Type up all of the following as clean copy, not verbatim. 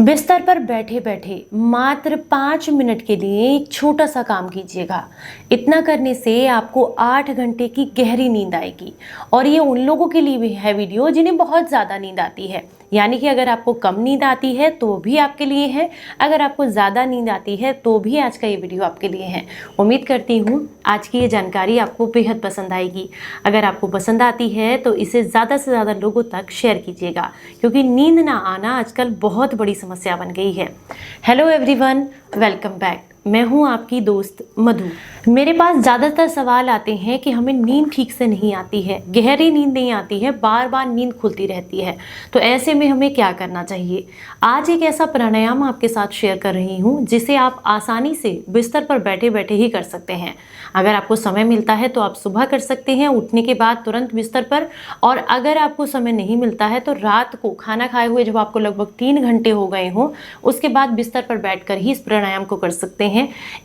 बिस्तर पर बैठे बैठे मात्र 5 मिनट के लिए एक छोटा सा काम कीजिएगा। इतना करने से आपको 8 घंटे की गहरी नींद आएगी। और ये उन लोगों के लिए भी है वीडियो जिन्हें बहुत ज़्यादा नींद आती है। यानी कि अगर आपको कम नींद आती है तो भी आपके लिए है, अगर आपको ज़्यादा नींद आती है तो भी आज का ये वीडियो आपके लिए है। उम्मीद करती हूँ आज की ये जानकारी आपको बेहद पसंद आएगी। अगर आपको पसंद आती है तो इसे ज़्यादा से ज़्यादा लोगों तक शेयर कीजिएगा, क्योंकि नींद ना आना आजकल बहुत बड़ी समस्या बन गई है। Hello everyone, welcome back. मैं हूं आपकी दोस्त मधु। मेरे पास ज़्यादातर सवाल आते हैं कि हमें नींद ठीक से नहीं आती है, गहरी नींद नहीं आती है, बार बार नींद खुलती रहती है। तो ऐसे में हमें क्या करना चाहिए? आज एक ऐसा प्राणायाम आपके साथ शेयर कर रही हूं जिसे आप आसानी से बिस्तर पर बैठे बैठे ही कर सकते हैं। अगर आपको समय मिलता है तो आप सुबह कर सकते हैं उठने के बाद तुरंत बिस्तर पर, और अगर आपको समय नहीं मिलता है तो रात को खाना खाए हुए जब आपको लगभग 3 घंटे हो गए हों उसके बाद बिस्तर पर बैठकर ही इस प्राणायाम को कर सकते हैं।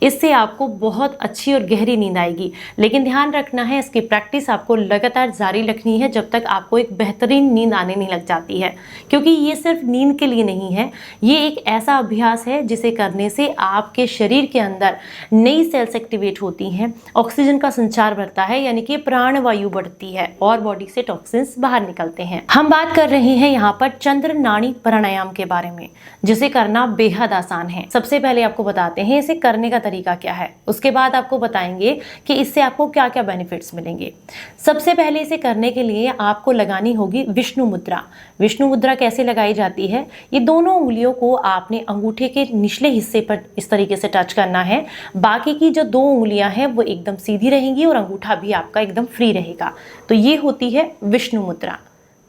इससे आपको बहुत अच्छी और गहरी नींद आएगी। लेकिन ध्यान रखना है, इसकी प्रैक्टिस आपको लगातार जारी रखनी है जब तक आपको एक बेहतरीन नींद आने नहीं लग जाती है। क्योंकि ये सिर्फ नींद के लिए नहीं है, ये एक ऐसा अभ्यास है जिसे करने से आपके शरीर के अंदर नई सेल्स एक्टिवेट होती हैं, ऑक्सीजन का संचार बढ़ता है, यानी कि प्राणवायु बढ़ती है और बॉडी से टॉक्सिन्स बाहर निकलते हैं। हम बात कर रहे हैं यहाँ पर चंद्र नाड़ी प्राणायाम के बारे में, जिसे करना बेहद आसान है। सबसे पहले आपको बताते हैं इसे करने का तरीका क्या है, उसके बाद आपको बताएंगे कि इससे आपको क्या क्या बेनिफिट्स मिलेंगे। सबसे पहले इसे करने के लिए आपको लगानी होगी विष्णु मुद्रा। विष्णु मुद्रा कैसे लगाई जाती है? ये दोनों उंगलियों को आपने अंगूठे के निचले हिस्से पर इस तरीके से टच करना है। बाकी की जो 2 उंगलियां हैं वो एकदम सीधी रहेंगी और अंगूठा भी आपका एकदम फ्री रहेगा। तो ये होती है विष्णु मुद्रा।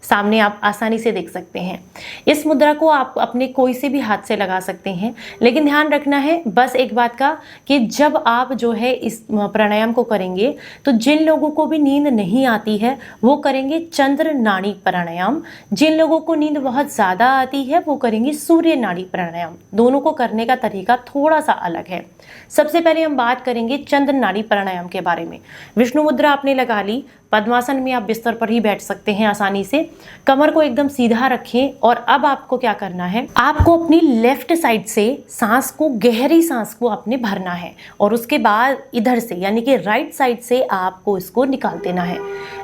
सामने आप आसानी से देख सकते हैं। इस मुद्रा को आप अपने कोई से भी हाथ से लगा सकते हैं, लेकिन ध्यान रखना है बस एक बात का कि जब आप जो है इस प्राणायाम को करेंगे तो जिन लोगों को भी नींद नहीं आती है वो करेंगे चंद्र नाड़ी प्राणायाम, जिन लोगों को नींद बहुत ज़्यादा आती है वो करेंगे सूर्य नाड़ी प्राणायाम। दोनों को करने का तरीका थोड़ा सा अलग है। सबसे पहले हम बात करेंगे चंद्र नाड़ी प्राणायाम के बारे में। विष्णु मुद्रा आपने लगा ली, पद्मासन में आप बिस्तर पर ही बैठ सकते हैं आसानी से। कमर को एकदम सीधा रखें और अब आपको क्या करना है, आपको अपनी लेफ्ट साइड से सांस को, गहरी सांस को आपने भरना है और उसके बाद इधर से यानी कि राइट साइड से आपको इसको निकाल देना है।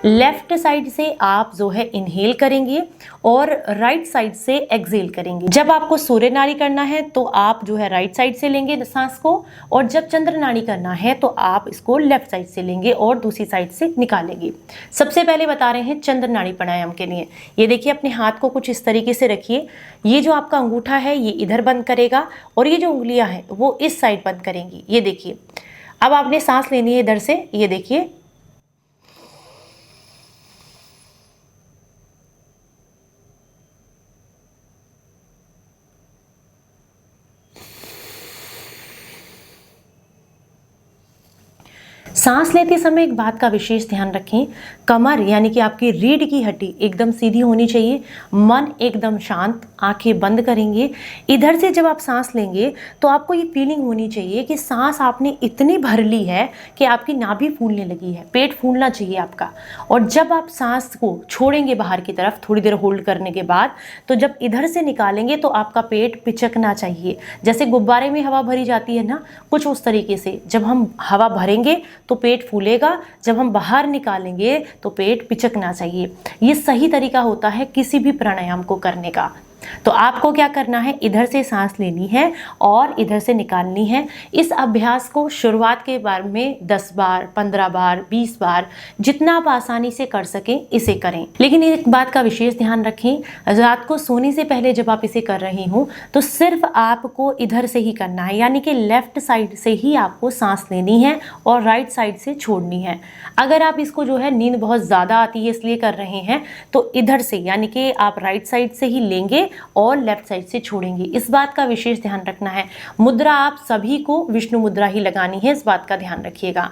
लेफ्ट साइड से आप जो है इनहेल करेंगे और राइट साइड से एक्सहेल करेंगे। जब आपको सूर्य नाड़ी करना है तो आप जो है राइट साइड से लेंगे सांस को, और जब चंद्र नाड़ी करना है तो आप इसको लेफ्ट साइड से लेंगे और दूसरी साइड से निकालेंगे। सबसे पहले बता रहे हैं चंद्र नाड़ी प्राणायाम के लिए। ये देखिए, अपने हाथ को कुछ इस तरीके से रखिए। ये जो आपका अंगूठा है ये इधर बंद करेगा और ये जो उंगलियां हैं वो इस साइड बंद करेंगी। ये देखिए, अब आपने सांस लेनी है इधर से। ये देखिए, सांस लेते समय एक बात का विशेष ध्यान रखें, कमर यानी कि आपकी रीढ़ की हड्डी एकदम सीधी होनी चाहिए, मन एकदम शांत, आंखें बंद करेंगे। इधर से जब आप सांस लेंगे तो आपको ये फीलिंग होनी चाहिए कि सांस आपने इतनी भर ली है कि आपकी नाभि फूलने लगी है, पेट फूलना चाहिए आपका। और जब आप सांस को छोड़ेंगे बाहर की तरफ थोड़ी देर होल्ड करने के बाद, तो जब इधर से निकालेंगे तो आपका पेट पिचकना चाहिए, जैसे गुब्बारे में हवा भरी जाती है ना, कुछ उस तरीके से। जब हम हवा भरेंगे तो पेट फूलेगा, जब हम बाहर निकालेंगे तो पेट पिचकना चाहिए। ये सही तरीका होता है किसी भी प्राणायाम को करने का। तो आपको क्या करना है, इधर से सांस लेनी है और इधर से निकालनी है। इस अभ्यास को शुरुआत के बार में 10 बार, 15 बार, 20 बार, जितना आप आसानी से कर सकें इसे करें। लेकिन एक बात का विशेष ध्यान रखें, रात को सोने से पहले जब आप इसे कर रही हो तो सिर्फ आपको इधर से ही करना है, यानी कि लेफ्ट साइड से ही आपको सांस लेनी है और राइट साइड से छोड़नी है। अगर आप इसको जो है नींद बहुत ज़्यादा आती है इसलिए कर रहे हैं तो इधर से यानी कि आप राइट साइड से ही लेंगे और लेफ्ट साइड से छोड़ेंगे। इस बात का विशेष ध्यान रखना है। मुद्रा आप सभी को विष्णु मुद्रा ही लगानी है, इस बात का ध्यान रखिएगा।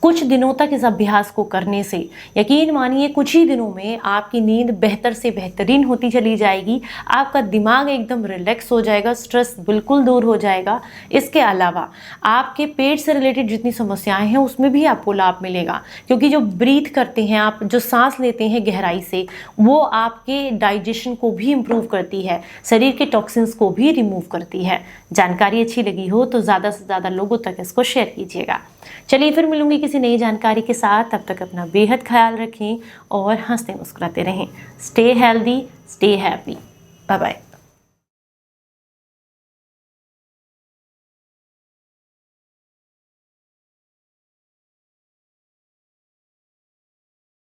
कुछ दिनों तक इस अभ्यास को करने से यकीन मानिए कुछ ही दिनों में आपकी नींद बेहतर से बेहतरीन होती चली जाएगी। आपका दिमाग एकदम रिलैक्स हो जाएगा, स्ट्रेस बिल्कुल दूर हो जाएगा। इसके अलावा आपके पेट से रिलेटेड जितनी समस्याएं हैं उसमें भी आपको लाभ मिलेगा, क्योंकि जो ब्रीथ करते हैं आप, जो सांस लेते हैं गहराई से, वो आपके डाइजेशन को भी इम्प्रूव करती करती है, शरीर के टॉक्सिन्स को भी रिमूव करती है। जानकारी अच्छी लगी हो तो ज़्यादा से ज़्यादा लोगों तक इसको शेयर कीजिएगा। चलिए फिर मिलूंगी किसी नई जानकारी के साथ, तब तक अपना बेहद ख्याल रखें और हंसते मुस्कुराते रहें। Stay healthy, stay happy. Bye bye.